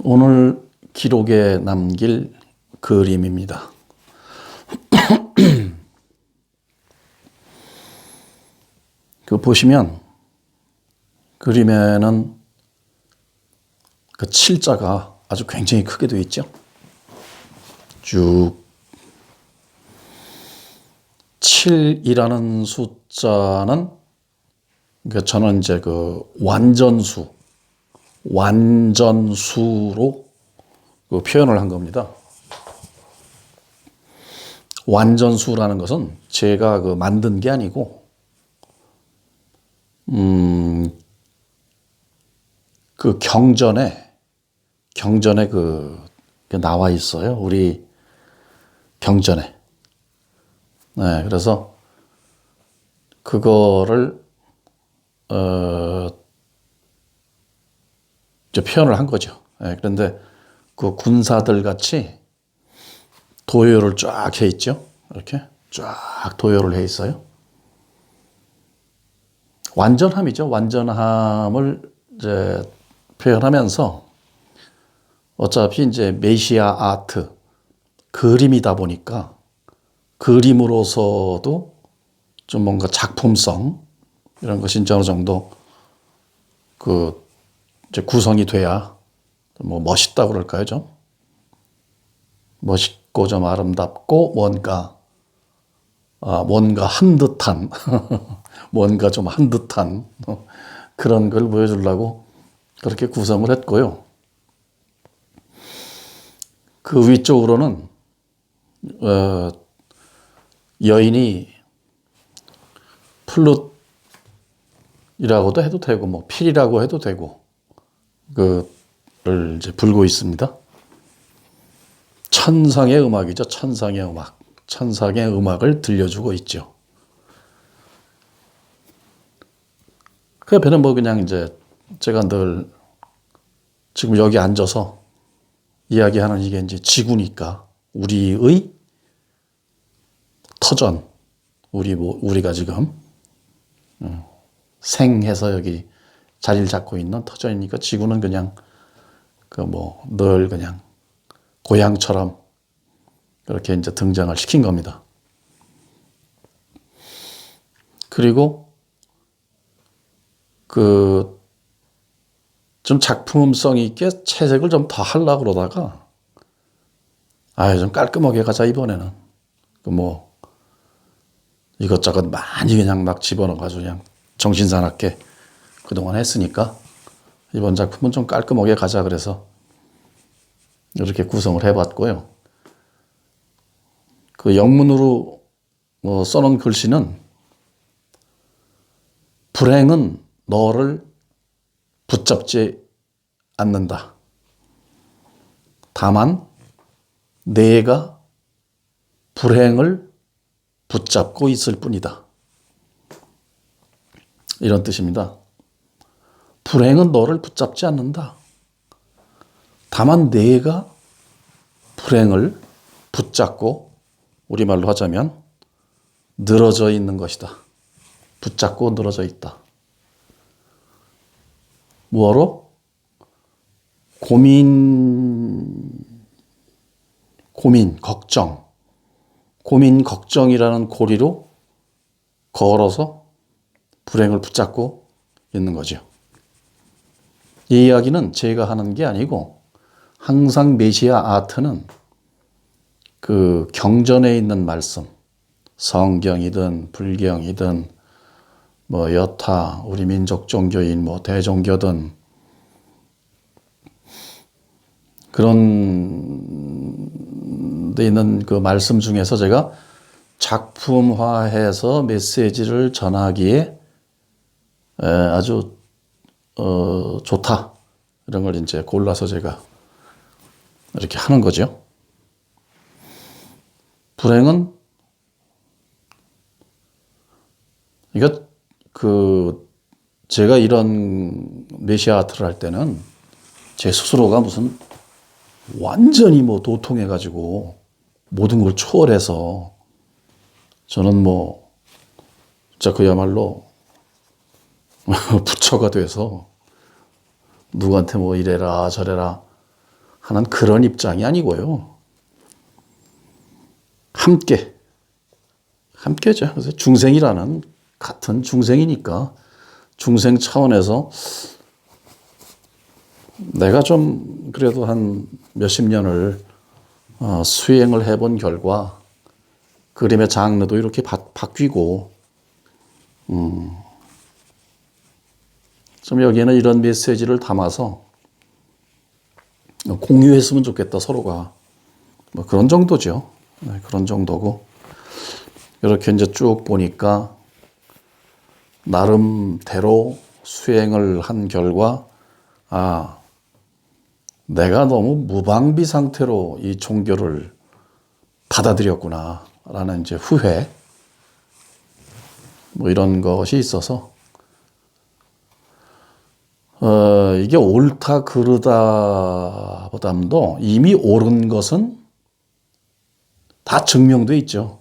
오늘 기록에 남길 그림입니다. 보시면 그림에는 그 칠자가 아주 굉장히 크게 되어 있죠. 쭉 7이라는 숫자는 그러니까 저는 이제 그 완전수로 그 표현을 한 겁니다. 완전수라는 것은 제가 그 만든 게 아니고, 그 경전에 나와 있어요. 우리 경전에. 네, 그래서 그거를 이제 표현을 한 거죠. 네, 그런데 그 군사들 같이 도요를 쫙 해 있죠. 이렇게 쫙 도요를 해 있어요. 완전함이죠. 완전함을 이제 표현하면서 어차피 이제 메시아 아트, 그림이다 보니까 그림으로서도 좀 뭔가 작품성 이런 것이 이제 어느 정도 그 이제 구성이 돼야 뭐 멋있다고 그럴까요, 좀 멋있고 좀 아름답고 뭔가 한 듯한 뭔가 좀 한 듯한 그런 걸 보여주려고 그렇게 구성을 했고요. 그 위쪽으로는 여인이 플룻이라고도 해도 되고 뭐 필이라고 해도 되고 그를 이제 불고 있습니다. 천상의 음악이죠. 천상의 음악. 천상의 음악을 들려주고 있죠. 그 옆에는 뭐 그냥 이제 제가 늘 지금 여기 앉아서 이야기하는 이게 이제 지구니까 우리의 터전, 우리가 지금 생해서 여기 자리를 잡고 있는 터전이니까 지구는 그냥 늘 그냥 고향처럼 그렇게 이제 등장을 시킨 겁니다. 그리고 좀 작품성 있게 채색을 좀 더 하려고 그러다가 좀 깔끔하게 가자 이번에는. 이것저것 많이 그냥 막 집어넣어가지고 그냥 정신사납게 그동안 했으니까 이번 작품은 좀 깔끔하게 가자 그래서 이렇게 구성을 해봤고요. 그 영문으로 써놓은 글씨는 불행은 너를 붙잡지 않는다. 다만 내가 불행을 붙잡고 있을 뿐이다. 이런 뜻입니다. 불행은 너를 붙잡지 않는다. 다만 내가 불행을 붙잡고 우리말로 하자면 늘어져 있는 것이다. 붙잡고 늘어져 있다. 뭐로? 고민, 걱정이라는 고리로 걸어서 불행을 붙잡고 있는 거죠. 이 이야기는 제가 하는 게 아니고 항상 메시아 아트는 그 경전에 있는 말씀, 성경이든 불경이든 뭐 여타 우리 민족 종교인 뭐 대종교든 그런 데 있는 그 말씀 중에서 제가 작품화해서 메시지를 전하기에 아주 좋다 이런 걸 이제 골라서 제가 이렇게 하는 거죠. 불행은 제가 이런 메시아 아트를 할 때는 제 스스로가 무슨 완전히 도통해가지고 모든 걸 초월해서 저는 진짜 그야말로 부처가 돼서 누구한테 이래라 저래라 하는 그런 입장이 아니고요. 함께죠. 그래서 중생이라는 같은 중생이니까 중생 차원에서 내가 좀 그래도 한 몇십 년을 수행을 해본 결과 그림의 장르도 이렇게 바뀌고 좀 여기에는 이런 메시지를 담아서 공유했으면 좋겠다 서로가 뭐 그런 정도죠. 네, 그런 정도고 이렇게 이제 쭉 보니까 나름대로 수행을 한 결과 내가 너무 무방비 상태로 이 종교를 받아들였구나라는 이제 후회 뭐 이런 것이 있어서 이게 옳다 그르다 보담도 이미 옳은 것은 다 증명돼 있죠.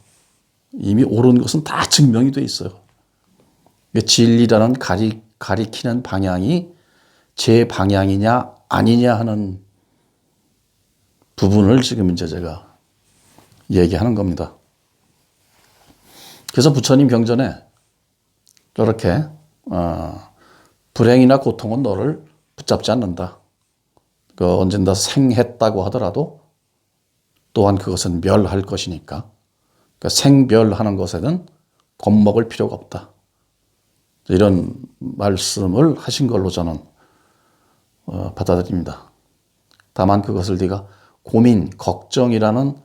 이미 옳은 것은 다 증명이 돼 있어요. 진리라는 가리키는 방향이 제 방향이냐 아니냐 하는 부분을 지금 이제 제가 얘기하는 겁니다. 그래서 부처님 경전에 이렇게 불행이나 고통은 너를 붙잡지 않는다. 언젠가 생했다고 하더라도 또한 그것은 멸할 것이니까 생멸하는 것에는 겁먹을 필요가 없다. 이런 말씀을 하신 걸로 저는 받아들입니다. 다만 그것을 네가 고민, 걱정이라는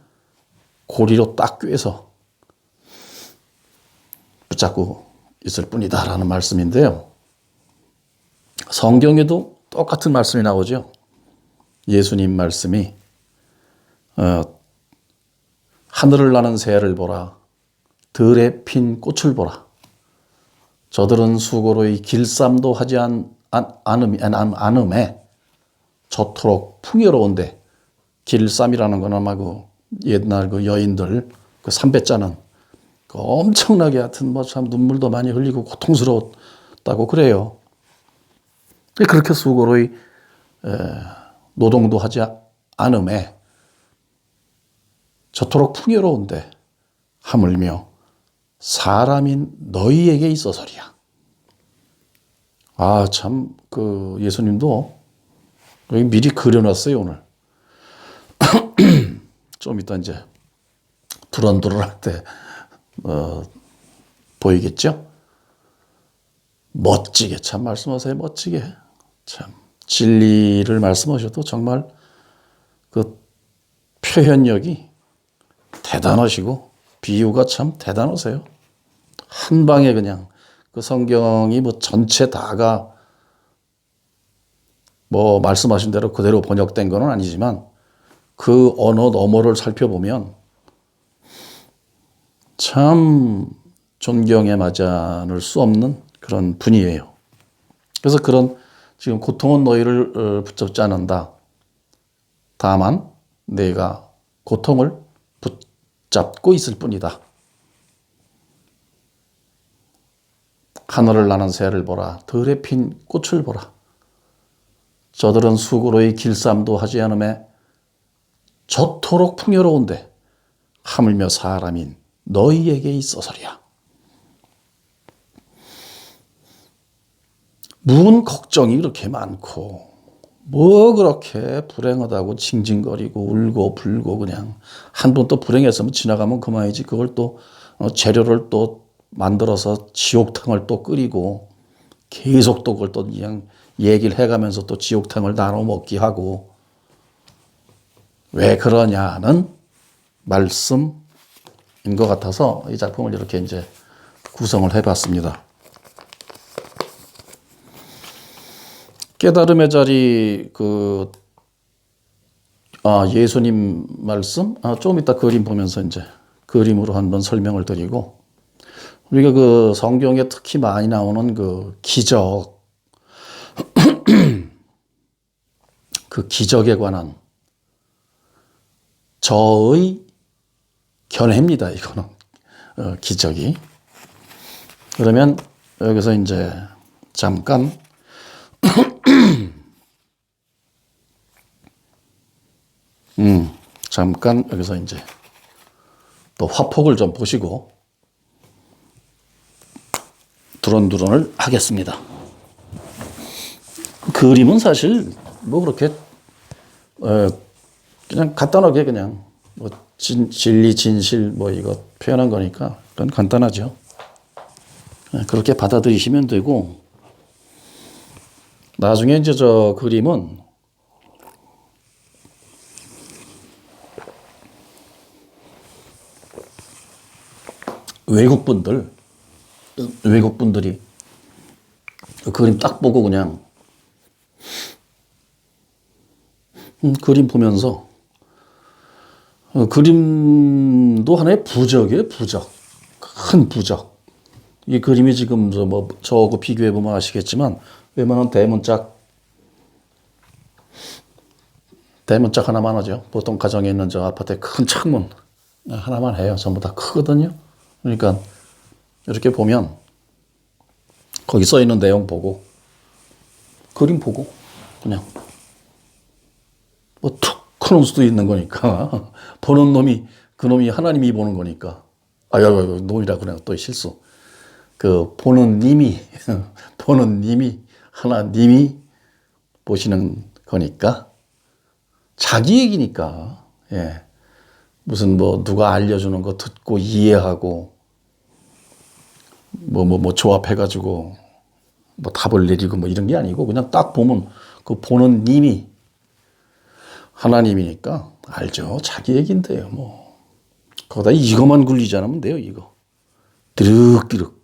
고리로 딱 꿰서 붙잡고 있을 뿐이다라는 말씀인데요. 성경에도 똑같은 말씀이 나오죠. 예수님 말씀이 하늘을 나는 새를 보라, 들에 핀 꽃을 보라. 저들은 수고로이 길쌈도 하지 않음에 저토록 풍요로운데 길쌈이라는 건 아마 그 옛날 그 여인들 그 삼배짜는 그 엄청나게 하여튼 뭐 참 눈물도 많이 흘리고 고통스러웠다고 그래요. 그렇게 수고로이 노동도 하지 않음에 저토록 풍요로운데 하물며 사람인 너희에게 있어서리야. 참 그 예수님도 여기 미리 그려놨어요 오늘. 좀 이따 이제 두런두런할 때 보이겠죠? 멋지게 참 말씀하세요. 멋지게 참 진리를 말씀하셔도 정말 그 표현력이 대단하시고 비유가 참 대단하세요. 한 방에 그냥 그 성경이 뭐 전체 다가 뭐 말씀하신 대로 그대로 번역된 건 아니지만 그 언어 너머를 살펴보면 참 존경에 맞지 않을 수 없는 그런 분이에요. 그래서 그런 지금 고통은 너희를 붙잡지 않는다. 다만 내가 고통을 붙잡고 있을 뿐이다. 하늘을 나는 새를 보라. 들에 핀 꽃을 보라. 저들은 수고로이 길쌈도 하지 않음에 저토록 풍요로운데 하물며 사람인 너희에게 있어서리야. 무슨 걱정이 그렇게 많고 뭐 그렇게 불행하다고 징징거리고 울고 불고 그냥 한 번 또 불행했으면 지나가면 그만이지. 그걸 또 재료를 또 만들어서 지옥탕을 또 끓이고 계속 또 그걸 또 그냥 얘기를 해가면서 또 지옥탕을 나눠 먹기 하고 왜 그러냐는 말씀인 것 같아서 이 작품을 이렇게 이제 구성을 해봤습니다. 깨달음의 자리 예수님 말씀 좀 이따 그림 보면서 이제 그림으로 한번 설명을 드리고 우리가 그 성경에 특히 많이 나오는 그 기적 그 기적에 관한 저의 견해입니다. 이거는 기적이. 그러면 여기서 이제 잠깐 잠깐 여기서 이제 또 화폭을 좀 보시고 두런두런을 하겠습니다. 그림은 사실 뭐 그렇게 그냥 간단하게 그냥 뭐 진리 진실 뭐 이거 표현한 거니까 그건 간단하죠. 그렇게 받아들이시면 되고, 나중에 이제 저 그림은 외국분들이 그 그림 딱 보고 그냥 그림 보면서 그림도 하나의 부적이에요. 부적. 큰 부적. 이 그림이 지금 저하고 비교해 보면 아시겠지만 웬만한 대문짝 하나만 하죠. 보통 가정에 있는 저 아파트의 큰 창문 하나만 해요. 전부 다 크거든요. 그러니까 이렇게 보면 거기 써 있는 내용 보고 그림 보고 그냥 뭐 툭 크는 수도 있는 거니까 보는 놈이 그놈이 하나님이 보는 거니까 놈이라 그래 또 실수. 그 보는 님이 하나님이 보시는 거니까 자기 얘기니까. 예. 무슨 뭐 누가 알려주는 거 듣고 이해하고 뭐 조합해가지고 뭐 답을 내리고 뭐 이런 게 아니고 그냥 딱 보면 그 보는 님이 하나님이니까 알죠. 자기 얘기인데요. 뭐 거기다 이거만 굴리지 않으면 돼요. 이거 드륵드륵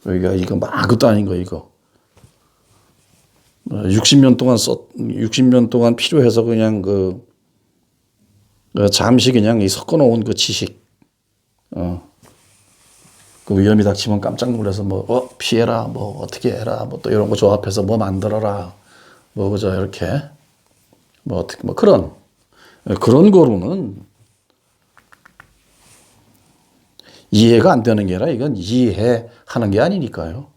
여기가 이거 막 그것도 아닌 거 이거 60년 동안 필요해서 그냥 잠시 그냥 이 섞어놓은 그 지식 그 위험이 닥치면 깜짝 놀라서 피해라 어떻게 해라 또 이런 거 조합해서 만들어라 그저 이렇게 어떻게 그런 거로는 이해가 안 되는 게 아니라 이건 이해하는 게 아니니까요.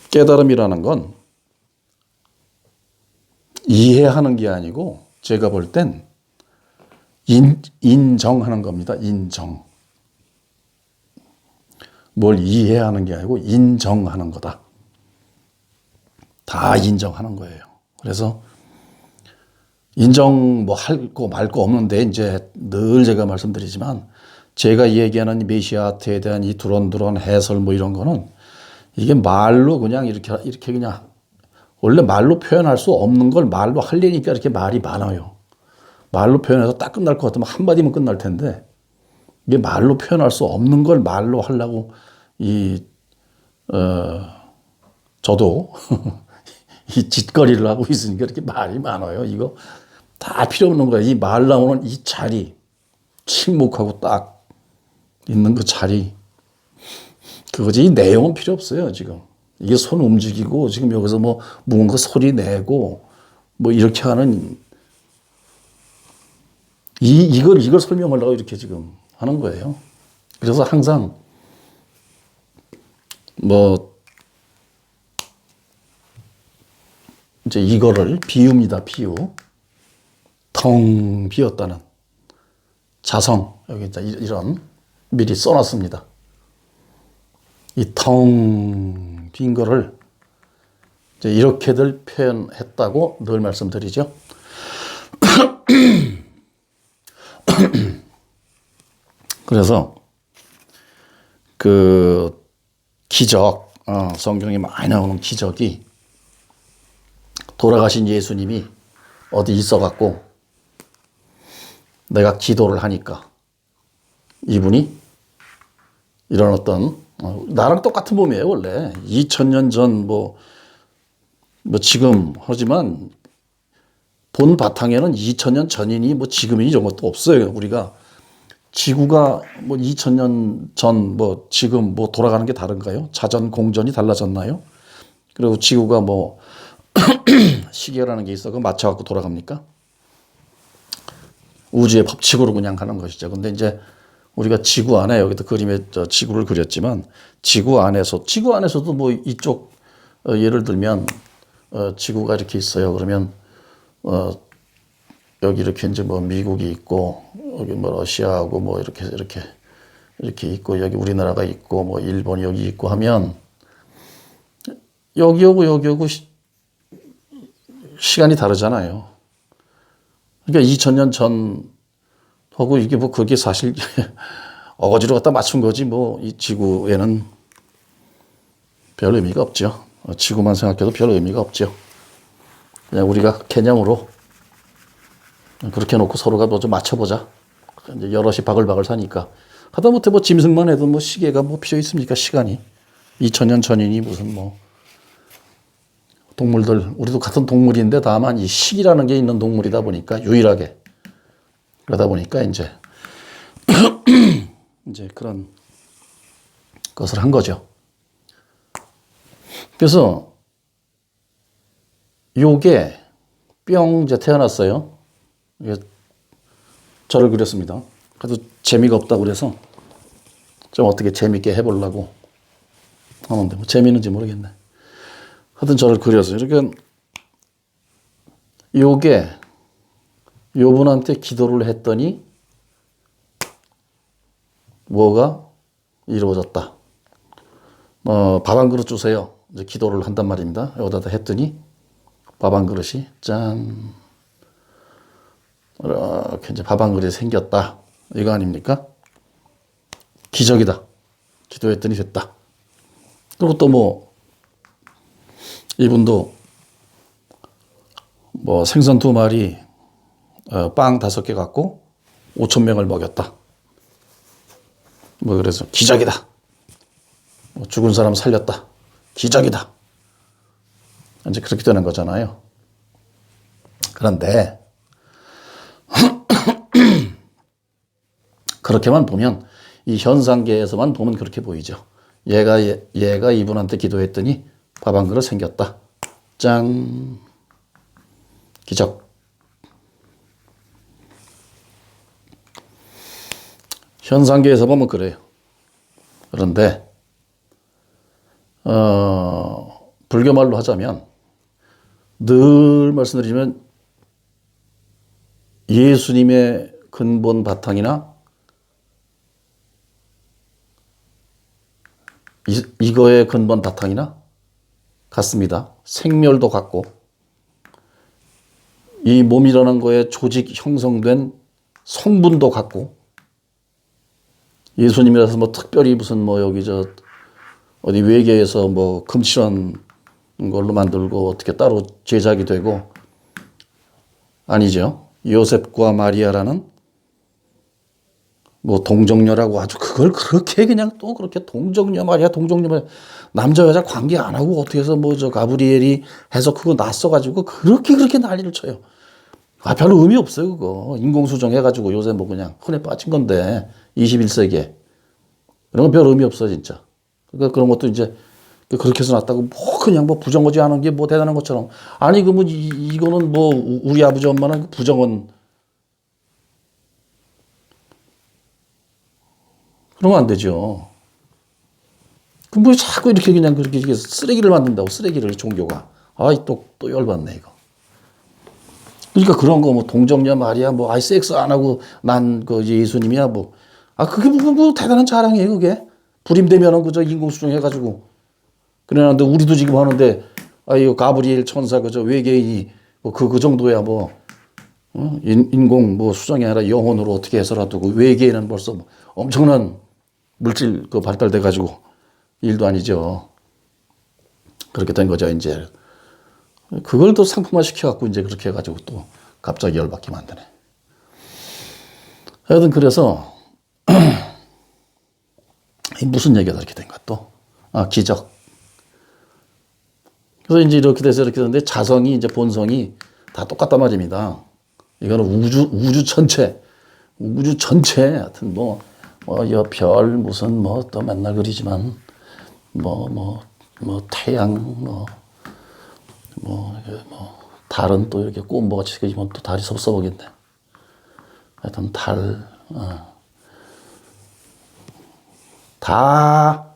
깨달음이라는 건 이해하는 게 아니고 제가 볼 땐 인정하는 겁니다. 인정. 뭘 이해하는 게 아니고 인정하는 거다. 다 인정하는 거예요. 그래서 인정 할 거 말 거 없는데 이제 늘 제가 말씀드리지만 제가 얘기하는 메시아트에 대한 이 두런두런 해설 이런 거는 이게 말로 그냥 이렇게 그냥 원래 말로 표현할 수 없는 걸 말로 하려니까 이렇게 말이 많아요. 말로 표현해서 딱 끝날 것 같으면 한마디면 끝날 텐데 이게 말로 표현할 수 없는 걸 말로 하려고 저도 이 짓거리를 하고 있으니까 이렇게 말이 많아요. 이거 다 필요 없는 거야. 이 말 나오는 이 자리, 침묵하고 딱 있는 그 자리. 그거지. 이 내용은 필요 없어요, 지금. 이게 손 움직이고, 지금 여기서 뭔가 소리 내고, 이렇게 하는, 이걸 설명하려고 이렇게 지금 하는 거예요. 그래서 항상, 이제 이거를 비유입니다, 비유. 텅 비었다는 자성, 여기 이런 미리 써놨습니다. 이 텅 빈 거를 이제 이렇게들 표현했다고 늘 말씀드리죠. 그래서 그 기적, 성경에 많이 나오는 기적이 돌아가신 예수님이 어디 있어갖고 내가 기도를 하니까 이분이 이런 어떤 나랑 똑같은 몸이에요. 원래 2000년 전 지금 하지만 본 바탕에는 2000년 전이니 지금이니 이런 것도 없어요. 우리가 지구가 2000년 전 지금 돌아가는 게 다른가요? 자전 공전이 달라졌나요? 그리고 지구가 시계라는 게 있어. 그거 맞춰갖고 돌아갑니까? 우주의 법칙으로 그냥 가는 것이죠. 근데 이제 우리가 지구 안에 여기도 그림에 지구를 그렸지만 지구 안에서도 이쪽 예를 들면 지구가 이렇게 있어요. 그러면 여기 이렇게 이제 뭐 미국이 있고 여기 뭐 러시아하고 뭐 이렇게 있고 여기 우리나라가 있고 뭐 일본이 여기 있고 하면 여기 오고 시간이 다르잖아요. 그러니까 2000년 전하고 이게 뭐 그게 사실 어거지로 갖다 맞춘 거지 뭐 이 지구에는 별 의미가 없죠. 지구만 생각해도 별 의미가 없죠. 그냥 우리가 개념으로 그렇게 놓고 서로가 뭐 좀 맞춰보자. 이제 여럿이 바글바글 사니까 하다못해 뭐 짐승만 해도 뭐 시계가 뭐 필요 있습니까? 시간이 2000년 전이니 무슨 뭐 동물들 우리도 같은 동물인데 다만 이 시기라는 게 있는 동물이다 보니까 유일하게 그러다 보니까 이제 그런 것을 한 거죠. 그래서 요게 뿅 이제 태어났어요. 저를 그렸습니다. 그래도 재미가 없다고 그래서 좀 어떻게 재밌게 해보려고 하는데 뭐 재미있는지 모르겠네. 하여튼 저를 그려서 이렇게 요게 요분한테 기도를 했더니 뭐가 이루어졌다. 밥 한 그릇 주세요. 이제 기도를 한단 말입니다. 여기다 했더니 밥 한 그릇이 짠 이렇게 이제 밥 한 그릇이 생겼다. 이거 아닙니까? 기적이다. 기도했더니 됐다. 그리고 또 뭐 이분도 뭐 생선 2마리, 빵 5개 갖고 5,000명을 먹였다. 뭐 그래서 기적이다. 뭐 죽은 사람 살렸다. 기적이다. 이제 그렇게 되는 거잖아요. 그런데 그렇게만 보면 이 현상계에서만 보면 그렇게 보이죠. 얘가 이분한테 기도했더니 밥 한 그릇 생겼다. 짠. 기적. 현상계에서 보면 그래요. 그런데 불교 말로 하자면 늘 말씀드리면 예수님의 근본 바탕이나 이거의 근본 바탕이나 같습니다. 생멸도 같고 이 몸이라는 거에 조직 형성된 성분도 같고 예수님이라서 뭐 특별히 무슨 뭐 여기 어디 외계에서 뭐 금칠한 걸로 만들고 어떻게 따로 제작이 되고 아니죠. 요셉과 마리아라는 뭐 동정녀라고 아주 그걸 그렇게 그냥 또 그렇게 동정녀 마리아 남자 여자 관계 안 하고 어떻게 해서 뭐 가브리엘이 해서 그거 낯서가지고 그렇게 난리를 쳐요. 별로 의미 없어요 그거. 인공수정 해가지고 요새 뭐 그냥 흔해 빠진 건데 21세기에 그런 건 별 의미 없어 진짜. 그러니까 그런 것도 이제 그렇게 해서 놨다고 뭐 그냥 뭐 부정하지 않은 게 뭐 대단한 것처럼 아니 그 뭐 이거는 뭐 우리 아버지 엄마는 부정은 그러면 안 되죠. 그 뭐 자꾸 이렇게 그냥 그렇게 쓰레기를 만든다고 쓰레기를 종교가 아이 또 열받네 이거. 그러니까 그런 거 뭐 동정녀 마리아 뭐 아이 섹스 안 하고 난 그 예수님이야 뭐 그게 뭐 대단한 자랑이에요 그게. 불임되면은 그저 인공수정 해가지고 그러는데 우리도 지금 하는데 이거 가브리엘 천사 그저 외계인이 뭐 그 정도야 뭐 인공 뭐 수정이 아니라 영혼으로 어떻게 해서라도 그 외계인은 벌써 뭐 엄청난 물질 그 발달돼 가지고 일도 아니죠. 그렇게 된 거죠 이제. 그걸 또 상품화 시켜갖고 이제 그렇게 해가지고 또 갑자기 열받게 만드네. 하여튼 그래서 무슨 얘기가 이렇게 된 거야 또? 기적. 그래서 이제 이렇게 돼서 이렇게 되는데 자성이 이제 본성이 다 똑같단 말입니다. 이거는 우주 전체 하여튼 별 무슨 뭐 또 맨날 그리지만 뭐 태양 달은 또 이렇게 꽃모같이 그리면 또 달이 섭섭하겠네. 하여튼 다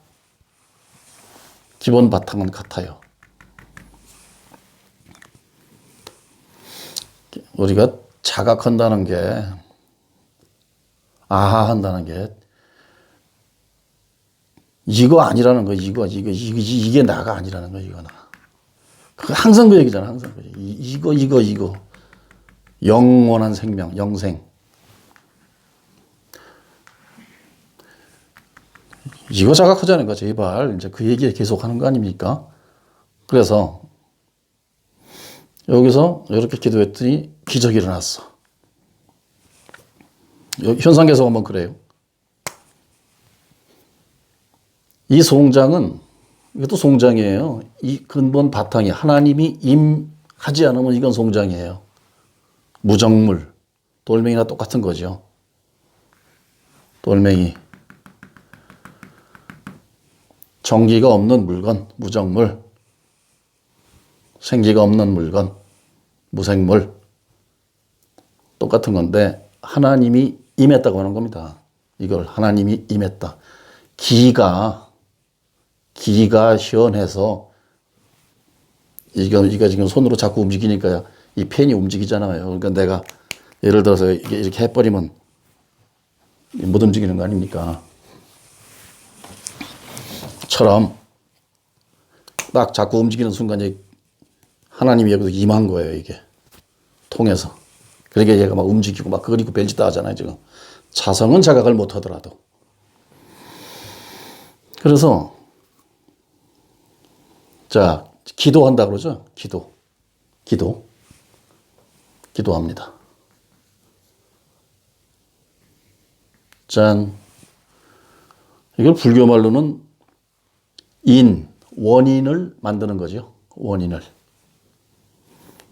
기본 바탕은 같아요. 우리가 자각한다는 게, 아하한다는 게, 이거 아니라는 거, 이게 나가 아니라는 거, 이거 나. 항상 그 얘기잖아, 항상 그 얘기. 이거. 영원한 생명, 영생. 이거 자각하자는 거, 제발. 이제 그 얘기 계속 하는 거 아닙니까? 그래서, 여기서 이렇게 기도했더니 기적이 일어났어. 현상 계속하면 그래요. 이 송장은, 이것도 송장이에요. 이 근본 바탕이 하나님이 임하지 않으면 이건 송장이에요. 무정물. 돌멩이나 똑같은 거죠. 돌멩이. 정기가 없는 물건, 무정물. 생기가 없는 물건, 무생물. 똑같은 건데 하나님이 임했다고 하는 겁니다. 이걸 하나님이 임했다. 기가 현해서 이거 지금 손으로 자꾸 움직이니까 이 펜이 움직이잖아요. 그러니까 내가 예를 들어서 이렇게 해버리면 못 움직이는 거 아닙니까? 처럼 딱 자꾸 움직이는 순간에 하나님이 여기서 임한 거예요, 이게. 통해서. 그러니까 얘가 막 움직이고 막 그리고 별짓 다 하잖아요, 지금. 자성은 자각을 못 하더라도. 그래서, 자, 기도한다 그러죠? 기도합니다. 짠. 이걸 불교 말로는 원인을 만드는 거죠. 원인을.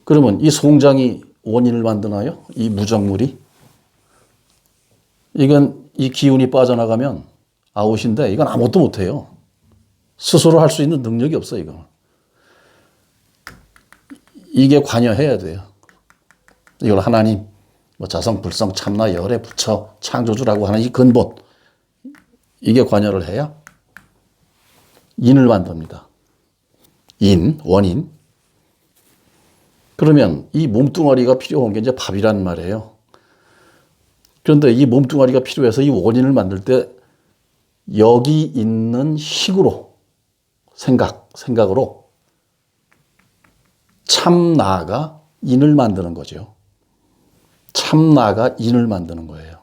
그러면 이 송장이 원인을 만드나요? 이 무정물이? 이건 이 기운이 빠져나가면 아웃인데 이건 아무것도 못해요. 스스로 할 수 있는 능력이 없어요, 이거. 이게 관여해야 돼요. 이걸 하나님, 자성, 불성, 참나, 열애, 부처, 창조주라고 하는 이 근본. 이게 관여를 해야 인을 만듭니다. 원인. 그러면 이 몸뚱아리가 필요한 게 이제 밥이란 말이에요. 그런데 이 몸뚱아리가 필요해서 이 원인을 만들 때 여기 있는 식으로 생각으로 참나가 인을 만드는 거죠. 참나가 인을 만드는 거예요.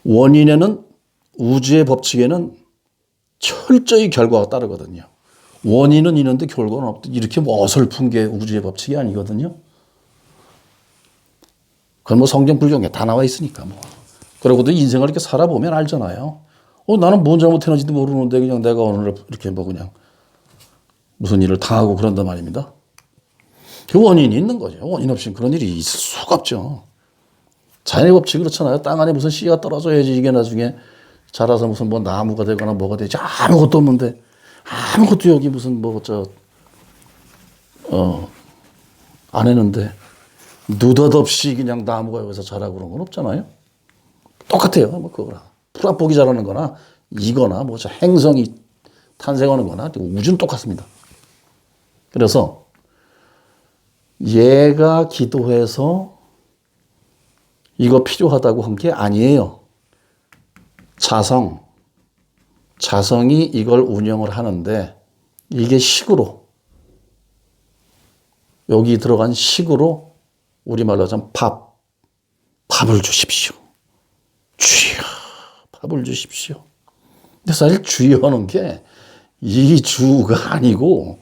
원인에는 우주의 법칙에는 철저히 결과가 따르거든요. 원인은 있는데 결과는 없다. 이렇게 뭐 어설픈 게 우주의 법칙이 아니거든요. 그건 뭐 성경 불경에 다 나와 있으니까 뭐. 그러고도 인생을 이렇게 살아보면 알잖아요. 나는 뭔 잘못했는지도 모르는데 그냥 내가 오늘 이렇게 뭐 그냥 무슨 일을 당하고 그런단 말입니다. 그 원인이 있는 거죠. 원인 없이는 그런 일이 있을 수가 없죠. 자연의 법칙이 그렇잖아요. 땅 안에 무슨 씨가 떨어져야지 이게 나중에 자라서 무슨 뭐 나무가 되거나 뭐가 되지. 아무것도 없는데 아무것도 여기 무슨 안 했는데 느닷없이 그냥 나무가 여기서 자라고 그런 건 없잖아요. 똑같아요. 뭐 그거랑 풀합복이 자라는 거나 이거나 뭐 행성이 탄생하는 거나 우주는 똑같습니다. 그래서 얘가 기도해서 이거 필요하다고 한 게 아니에요. 자성이 이걸 운영을 하는데 이게 식으로 여기 들어간 식으로 우리말로 하자면 밥을 주십시오. 주여 밥을 주십시오. 근데 사실 주여는 게 이 주가 아니고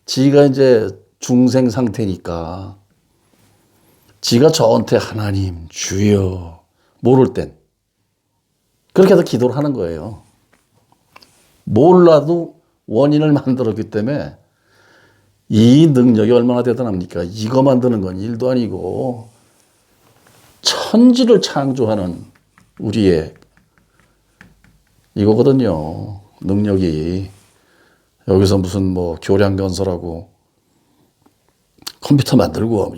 지가 이제 중생 상태니까 지가 저한테 하나님 주여 모를 땐 그렇게 해서 기도를 하는 거예요. 몰라도 원인을 만들었기 때문에 이 능력이 얼마나 대단합니까? 이거 만드는 건 일도 아니고 천지를 창조하는 우리의 이거거든요. 능력이. 여기서 무슨 뭐 교량건설하고 컴퓨터 만들고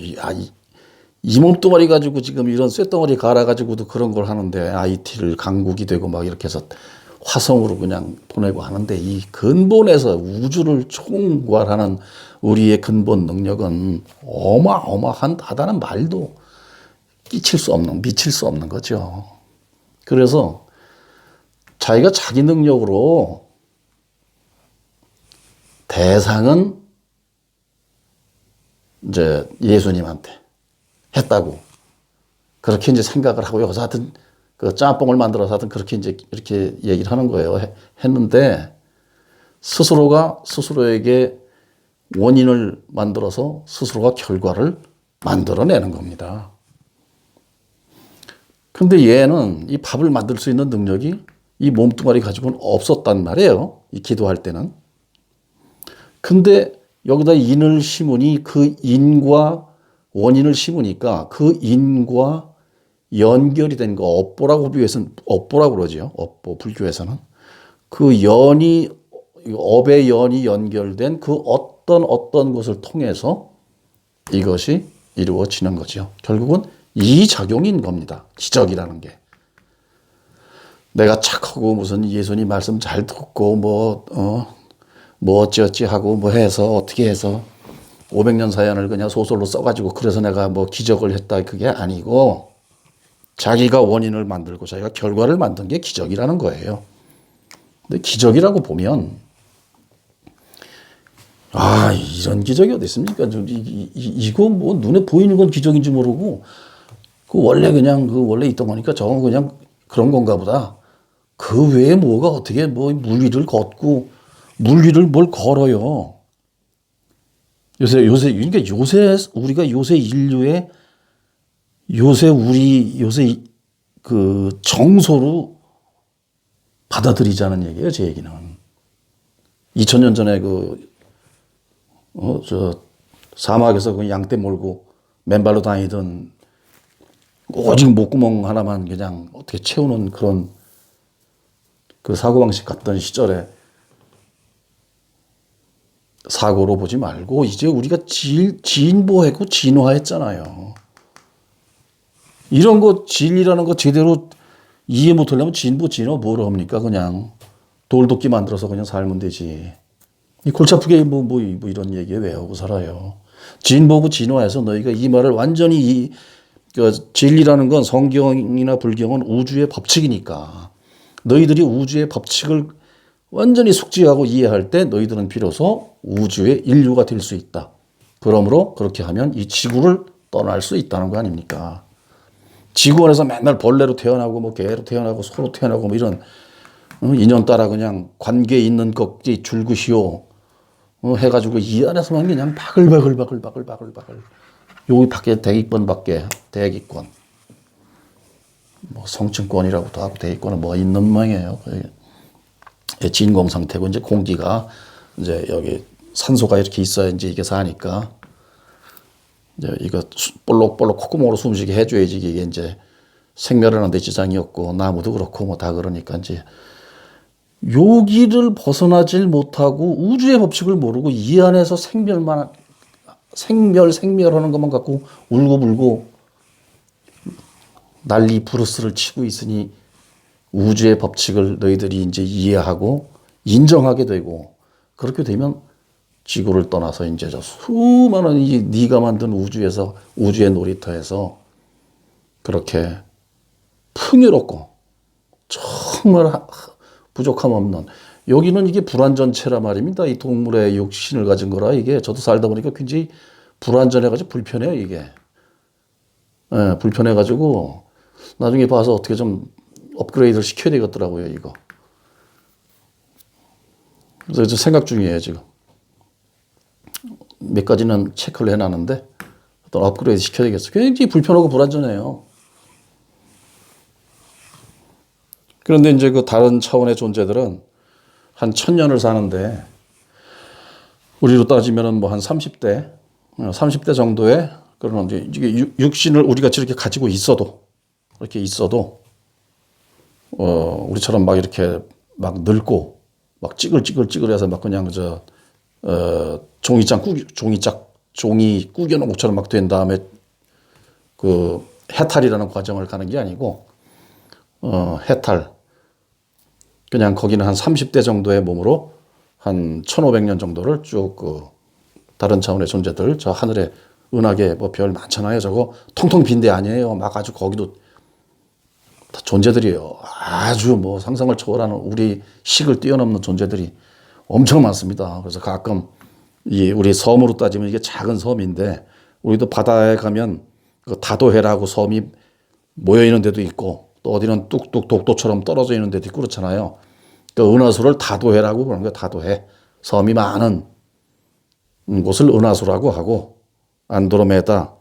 이 몸뚱아리 가지고 지금 이런 쇳덩어리 갈아가지고도 그런 걸 하는데 IT를 강국이 되고 막 이렇게 해서 화성으로 그냥 보내고 하는데 이 근본에서 우주를 총괄하는 우리의 근본 능력은 어마어마하다는 말도 미칠 수 없는 거죠. 그래서 자기가 자기 능력으로 대상은 이제 예수님한테 했다고 그렇게 이제 생각을 하고 여기서 하여튼 그 짬뽕을 만들어서 하여튼 그렇게 이제 이렇게 얘기를 하는 거예요. 했는데 스스로가 스스로에게 원인을 만들어서 스스로가 결과를 만들어내는 겁니다. 근데 얘는 이 밥을 만들 수 있는 능력이 이 몸뚱아리 가지고는 없었단 말이에요. 이 기도할 때는. 근데 여기다 인을 심으니 그 인과 원인을 심으니까 그 인과 연결이 된 거, 업보라고 그러죠. 업보, 불교에서는. 그 연이, 업의 연이 연결된 그 어떤 것을 통해서 이것이 이루어지는 거죠. 결국은 이 작용인 겁니다. 기적이라는 게. 내가 착하고 무슨 예수님 말씀 잘 듣고 뭐 어찌어찌 하고 뭐 해서 어떻게 해서 500년 사연을 그냥 소설로 써가지고 그래서 내가 뭐 기적을 했다 그게 아니고 자기가 원인을 만들고 자기가 결과를 만든 게 기적이라는 거예요. 근데 기적이라고 보면 이런 기적이 어디 있습니까? 이거 뭐 눈에 보이는 건 기적인지 모르고 그 원래 있던 거니까 저건 그냥 그런 건가 보다. 그 외에 뭐가 어떻게 뭐 물리를 걷고 물리를 뭘 걸어요. 그러니까 우리가 요새 인류의 요새 그 정서로 받아들이자는 얘기예요, 제 얘기는. 2000년 전에 사막에서 그 양떼 몰고 맨발로 다니던 오직 목구멍 하나만 그냥 어떻게 채우는 그런 그 사고방식 같던 시절에 사고로 보지 말고 이제 우리가 진보했고 진화했잖아요. 이런 거 진리라는 거 제대로 이해 못하려면 진보 진화 뭐로 합니까? 그냥 돌도끼 만들어서 그냥 살면 되지. 이 골치 아프게 뭐 이런 얘기 왜 하고 살아요. 진보고 진화해서 너희가 이 말을 완전히 진리라는 건 성경이나 불경은 우주의 법칙이니까 너희들이 우주의 법칙을 완전히 숙지하고 이해할 때 너희들은 비로소 우주의 인류가 될 수 있다. 그러므로 그렇게 하면 이 지구를 떠날 수 있다는 거 아닙니까? 지구 안에서 맨날 벌레로 태어나고 뭐 개로 태어나고 소로 태어나고 뭐 이런 인연 따라 그냥 관계 있는 것이 줄긋이요 해가지고 이 안에서만 그냥 바글바글 여기 밖에 대기권 뭐 성층권이라고도 하고 대기권은 뭐 있는 모양이에요. 진공 상태고 이제 공기가 이제 여기 산소가 이렇게 있어야 이제 이게 사니까 이제 이거 볼록볼록 콧구멍으로 숨쉬게 해줘야지 이게 이제 생멸하는 데 지장이 없고 나무도 그렇고 뭐 다 그러니까 이제 여기를 벗어나질 못하고 우주의 법칙을 모르고 이 안에서 생멸하는 것만 갖고 울고불고 난리 부르스를 치고 있으니 우주의 법칙을 너희들이 이제 이해하고 인정하게 되고 그렇게 되면 지구를 떠나서 이제 저 수많은 네가 만든 우주의 놀이터에서 그렇게 풍요롭고 정말 부족함 없는 여기는 이게 불완전체라 말입니다. 이 동물의 육신을 가진 거라 이게 저도 살다 보니까 굉장히 불완전해가지고 불편해요 이게. 불편해가지고 나중에 봐서 어떻게 좀 업그레이드를 시켜야 되겠더라고요 이거. 그래서 생각 중이에요 지금. 몇 가지는 체크를 해놨는데 어떤 업그레이드 시켜야 되겠어요. 굉장히 불편하고 불완전해요. 그런데 이제 그 다른 차원의 존재들은 한 1000년을 사는데 우리로 따지면은 뭐 한 30대 정도의 그런 이제 육신을 우리 같이 이렇게 가지고 있어도 우리처럼 막 이렇게 막 늙고 막 찌글찌글해서 막 그냥 종이 꾸겨놓은 것처럼 막 된 다음에 그 해탈이라는 과정을 가는 게 아니고 해탈 그냥 거기는 한 30대 정도의 몸으로 한 1500년 정도를 쭉 다른 차원의 존재들, 저 하늘에 은하계 뭐 별 많잖아요. 저거 통통 빈 데 아니에요. 막 아주 거기도 다 존재들이에요. 아주 뭐 상상을 초월하는 우리 식을 뛰어넘는 존재들이 엄청 많습니다. 그래서 가끔 우리 섬으로 따지면 이게 작은 섬인데 우리도 바다에 가면 그 다도해라고 섬이 모여 있는 데도 있고 또 어디는 뚝뚝 독도처럼 떨어져 있는 데도 있고 그렇잖아요. 그 은하수를 다도해라고 부르는 거예요. 다도해. 섬이 많은 곳을 은하수라고 하고 안드로메다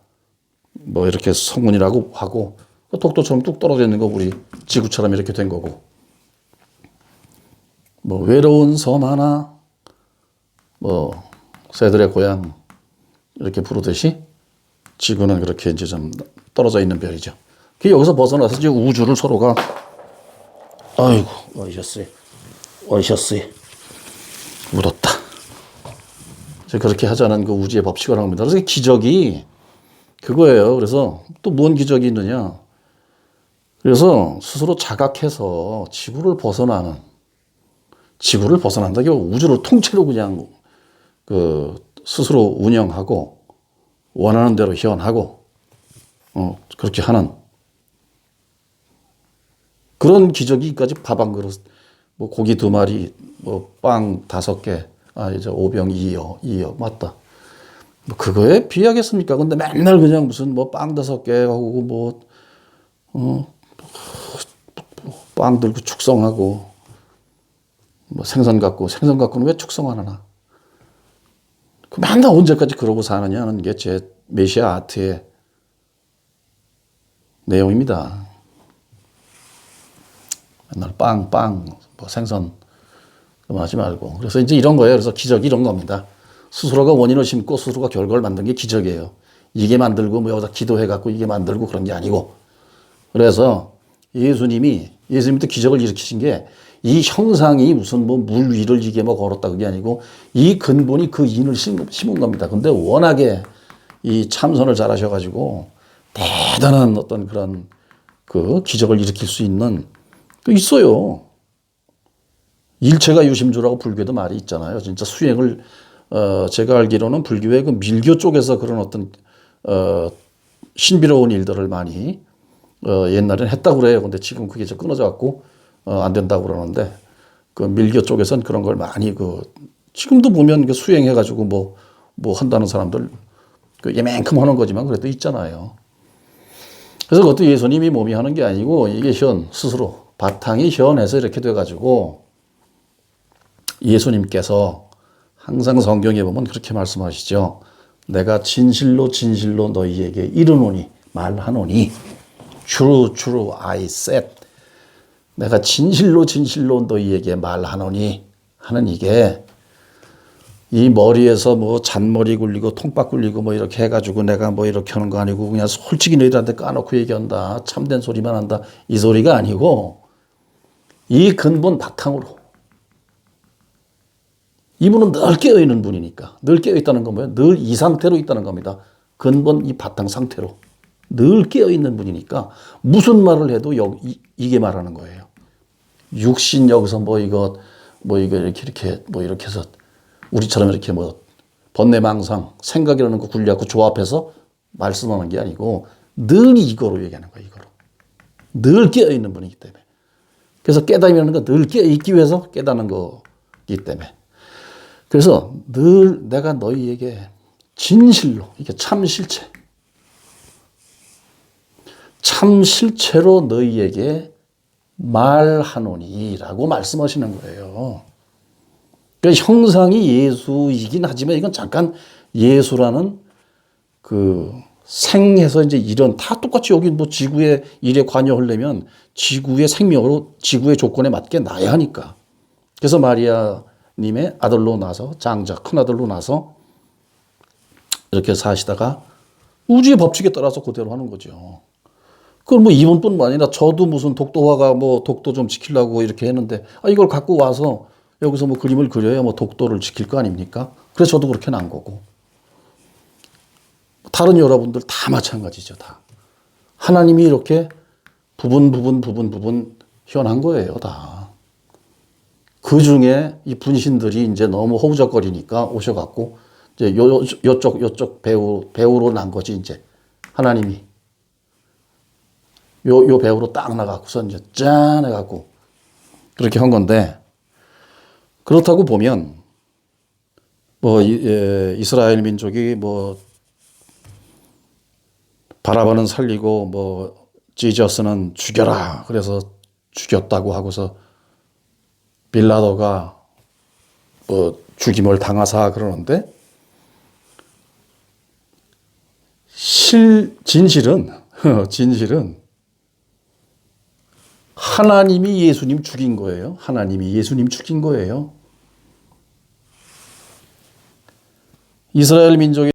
뭐 이렇게 성운이라고 하고 독도처럼 뚝 떨어져 있는 거 우리 지구처럼 이렇게 된 거고 뭐 외로운 섬 하나 뭐 새들의 고향 이렇게 부르듯이 지구는 그렇게 이제 좀 떨어져 있는 별이죠. 그 여기서 벗어나서 이제 우주를 서로가 아이고 어이셨어요 묻었다. 그렇게 하자는 그 우주의 법칙을 합니다. 그래서 기적이 그거예요. 그래서 또 뭔 기적이 있느냐? 그래서 스스로 자각해서 지구를 벗어난다기 우주를 통째로 그냥 그 스스로 운영하고 원하는 대로 현하고 그렇게 하는 그런 기적이까지 밥 한 그릇, 뭐 고기 2마리, 뭐 빵 5개, 이제 오병 2여 맞다. 뭐 그거에 비하겠습니까? 근데 맨날 그냥 무슨 뭐 빵 5개 하고 뭐 빵 들고 축성하고 뭐 생선 갖고는 왜 축성 안 하나? 그 맨날 언제까지 그러고 사느냐는 게 제 메시아 아트의 내용입니다. 맨날 빵, 뭐 생선 하지 말고. 그래서 이제 이런 거예요. 그래서 기적이 이런 겁니다. 스스로가 원인을 심고 스스로가 결과를 만든 게 기적이에요. 이게 만들고 뭐 여기다 기도해갖고 이게 만들고 그런 게 아니고. 그래서 예수님도 기적을 일으키신 게 이 형상이 무슨 뭐 물 위를 이게 뭐 걸었다 그게 아니고 이 근본이 그 인을 심은 겁니다. 근데 워낙에 이 참선을 잘 하셔가지고 대단한 어떤 그런 그 기적을 일으킬 수 있는 그 있어요. 일체가 유심조라고 불교도 말이 있잖아요. 진짜 수행을 제가 알기로는 불교의 그 밀교 쪽에서 그런 어떤 신비로운 일들을 많이 옛날에는 했다고 그래요. 근데 지금 그게 좀 끊어져 갖고 안 된다고 그러는데 그 밀교 쪽에서는 그런 걸 많이 지금도 보면 그 수행해 가지고 뭐 한다는 사람들 그 예만큼 하는 거지만 그래도 있잖아요. 그래서 그것도 예수님이 몸이 하는 게 아니고 이게 스스로 바탕이 현에서 이렇게 돼 가지고 예수님께서 항상 성경에 보면 그렇게 말씀하시죠. 내가 진실로 너희에게 이르노니 말하노니 true I said 내가 진실로 너희에게 말하노니 하는 이게 이 머리에서 뭐 잔머리 굴리고 통박 굴리고 뭐 이렇게 해가지고 내가 뭐 이렇게 하는 거 아니고 그냥 솔직히 너희들한테 까놓고 얘기한다. 참된 소리만 한다. 이 소리가 아니고 이 근본 바탕으로 이분은 늘 깨어있는 분이니까 늘 깨어있다는 건 뭐예요? 늘 이 상태로 있다는 겁니다. 근본 이 바탕 상태로 늘 깨어있는 분이니까 무슨 말을 해도 이게 말하는 거예요. 육신 여기서 뭐 이거 이렇게 뭐 이렇게 해서 우리처럼 이렇게 뭐 번뇌망상 생각이라는 거 굴려갖고 조합해서 말씀하는 게 아니고 늘 이거로 얘기하는 거예요. 이거로 늘 깨어있는 분이기 때문에 그래서 깨달음이라는 건 늘 깨어있기 위해서 깨닫는 거기 때문에 그래서 늘 내가 너희에게 진실로 이게 참 실체로 너희에게 말하노니라고 말씀하시는 거예요. 그러니까 형상이 예수이긴 하지만 이건 잠깐 예수라는 그 생해서 이제 이런 다 똑같이 여기 뭐 지구의 일에 관여하려면 지구의 생명으로 지구의 조건에 맞게 나야 하니까. 그래서 마리아님의 아들로 나서 장자 큰 아들로 나서 이렇게 사시다가 우주의 법칙에 따라서 그대로 하는 거죠. 그럼 뭐 이분뿐만 아니라 저도 무슨 독도화가 뭐 독도 좀 지키려고 이렇게 했는데 이걸 갖고 와서 여기서 뭐 그림을 그려야 뭐 독도를 지킬 거 아닙니까? 그래서 저도 그렇게 난 거고. 다른 여러분들 다 마찬가지죠, 다. 하나님이 이렇게 부분 현한 거예요, 다. 그 중에 이 분신들이 이제 너무 허우적거리니까 오셔갖고 이제 요쪽 배우로 난 거지, 이제. 하나님이. 요 배우로 딱 나가고서 이제 짠 해갖고 그렇게 한 건데, 그렇다고 보면 뭐 이스라엘 민족이 뭐 바라바는 살리고 뭐 지저스는 죽여라 그래서 죽였다고 하고서 빌라도가 뭐 죽임을 당하사 그러는데, 진실은 하나님이 예수님 죽인 거예요. 하나님이 예수님 죽인 거예요. 이스라엘 민족이